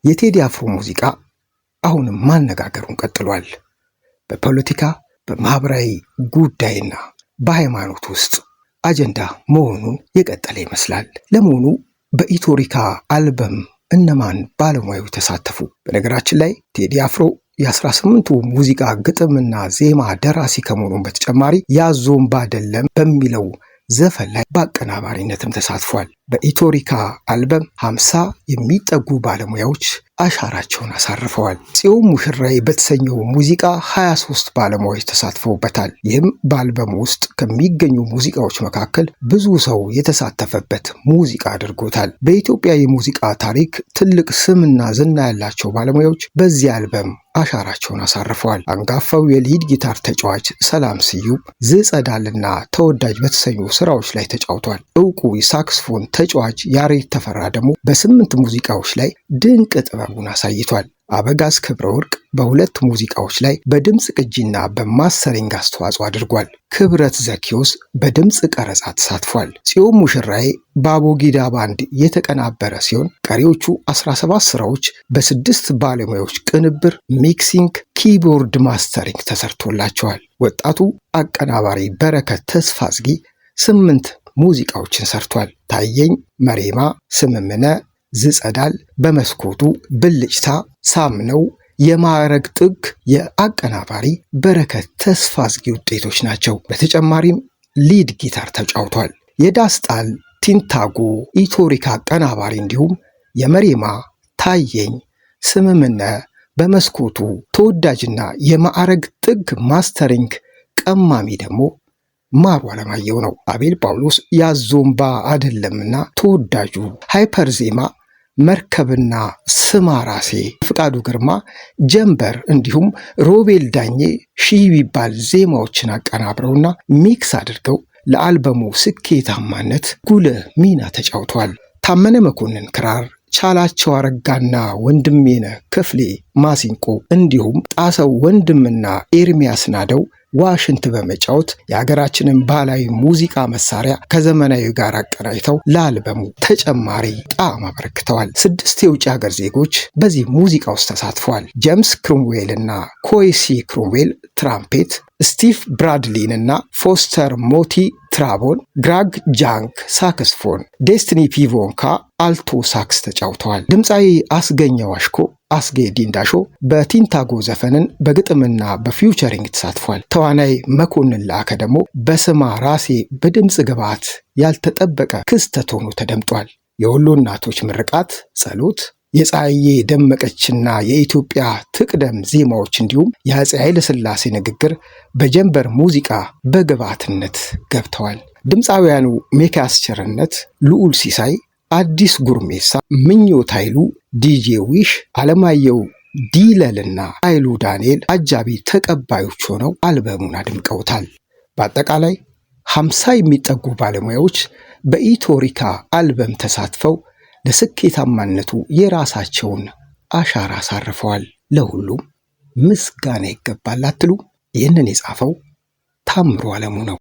የቴዲ አፍሮ ሙዚቃ አሁንም ማነጋገሩን ቀጥሏል። በፖለቲካ በማህበራዊ ጉዳይና በሃይማኖት ውስጥ አጀንዳ መሆኑን የቀጠለ ይመስላል። ለመሆኑ በኢትዮሪካ አልበም እነማን ባለሙያዎች ተሳተፉ? በነገራችን ላይ ቴዲ አፍሮ የ18ቱ ሙዚቃ ግጥምና ዜማ ደራሲ ከመሆኑን በተጨማሪ ያዞምባ አይደለም በሚለው ዘፈን ላይ በአቀናባሪነትም ተሳትፏል። በኢትዮሪካ አልበም 50 የሚጠጉ ባለሙያዎች አሻራቸውን አሳርፈዋል። ጽዮን ሙሽራዬ በተሰኘው ሙዚቃ 23 ባለሙያዎች ተሳትፈውበታል። ይህም በአልበም ውስጥ ከሚገኙ ሙዚቃዎች መካከል ብዙ ሰው የተሳተፈበት ሙዚቃ አድርጎታል። በኢትዮጵያ የሙዚቃ ታሪክ ትልቅ ስምና ዝና ያላቸው ባለሙያዎች በዚህ አልበም አሻራቸውን አሳርፈዋል። አንጋፋው የሊድ ጊታር ተጫዋች ሰላም ስዩም ዝጸዳልና ተወዳጅ በተሰኙ ስራዎች ላይ ተጫውቷል። ዕውቁ የሳክስፎን ተጫዋች ያሬድ ተፈራ ደግሞ በ8 ሙዚቃዎች ላይ ድንቅ ጥበቡን አሳይቷል። አበጋዝ ክብረ ወርቅ በ2 ሙዚቃዎች ላይ በድምፅ ቅጂና በማስተሪንግ አስተዋጽኦ አድርጓል። ክብረት ዘኪዮስ በድምፅ ቀረጻ ተሳትፏል። ጽዮን ሙሽራዬ በአቦጊዳ ባንድ የተቀናበረ ሲሆን ቀሪዎቹ 17 ስራዎች በ6 ባለሙያዎች ቅንብር፣ ሚክሲንግ፣ ኪቦርድ ማስተሪንግ ተሰርቶላቸዋል። ወጣቱ አቀናባሪ በረከት ተስፋ አጽጊ 8 ሙዚቃዎችን ሰርቷል። ታየኝ፣ መሬማ፣ ስምምነ፣ ዝጸዳል፣ በመስኮቱ፣ ብልጭታ፣ ሳምነው፣ የማዕረግ ጥግ የአቀናባሪ በረከት ተስፋ አጽጊ ውጤቶች ናቸው። በተጨማሪም ሊድ ጊታር ተጫውቷል። የዳስጣል፣ ቲንታጎ፣ ኢትዮሪካ አቀናባሪ እንዲሁም የመሬማ፣ ታየኝ፣ ስምምነ፣ በመስኮቱ ተወዳጅና የማዕረግ ጥግ ማስተሪንግ ቀማሚ ደግሞ ማሩ አለማየሁ ነው። አቤል ጳውሎስ ያዞምባ አይደለምና ተወዳጁ ሃይፐር ዜማ፣ መርከብና ስማ ራሴ፣ ፍቃዱ ግርማ፣ ጀንበር እንዲሁም ሮቤል ዳኜ ሺህ ቢባል ዜማዎችን አቀናብረውና ሚክስ አድርገው ለአልበሙ ስኬታማነት ጉልህ ሚና ተጫውተዋል። ታመነ መኮንን ክራር፣ ቻላቸው አረጋና ወንድሜነ ክፍሌ ማሲንቆ እንዲሁም ጣሰው ወንድምና ኤርሚያስ ናደው ዋሽንት በመጫወት የሀገራችንን ባህላዊ ሙዚቃ መሳሪያ ከዘመናዊ ጋር አቀናጅተው ለአልበሙ ተጨማሪ ጣዕም አበርክተዋል። 6 የውጭ ሀገር ዜጎች በዚህ ሙዚቃ ውስጥ ተሳትፈዋል። ጄምስ ክሩምዌል እና ኮይሲ ክሩምዌል ትራምፔት፣ ስቲቭ ብራድሊን እና ፎስተር ሞቲ ትራቦን፣ ግራግ ጃንክ ሳክስፎን፣ ዴስቲኒ ፒቮንካ አልቶ ሳክስ ተጫውተዋል። ድምፃዊ አስገኘው አሽኮ አስጌ ዲንዳሾ በቲንታጎ ዘፈንን በግጥምና በፊውቸሪንግ ተሳትፏል። ተዋናይ መኮንን ላከ ደግሞ በስማ ራሴ በድምፅ ግብዓት ያልተጠበቀ ክስተት ሆኖ ተደምጧል። የወሎ እናቶች ምርቃት፣ ጸሎት፣ የፀሐዬ ደመቀችና የኢትዮጵያ ትቅደም ዜማዎች እንዲሁም የአፄ ኃይለ ሥላሴ ንግግር በጀንበር ሙዚቃ በግብዓትነት ገብተዋል። ድምፃውያኑ ሚኪያስ ቸርነት፣ ልዑል ሲሳይ፣ አዲስ ጉርሜሳ፣ ምኞት ኃይሉ፣ ዲጄ ዊሽ፣ አለማየሁ ዲለልና ኃይሉ ዳንኤል አጃቢ ተቀባዮች ሆነው አልበሙን አድምቀውታል። በአጠቃላይ 50 የሚጠጉ ባለሙያዎች በኢትዮሪካ አልበም ተሳትፈው ለስኬታማነቱ የራሳቸውን አሻራ አሳርፈዋል። ለሁሉም ምስጋና ይገባል አትሉ? ይህንን የጻፈው ታምሩ አለሙ ነው።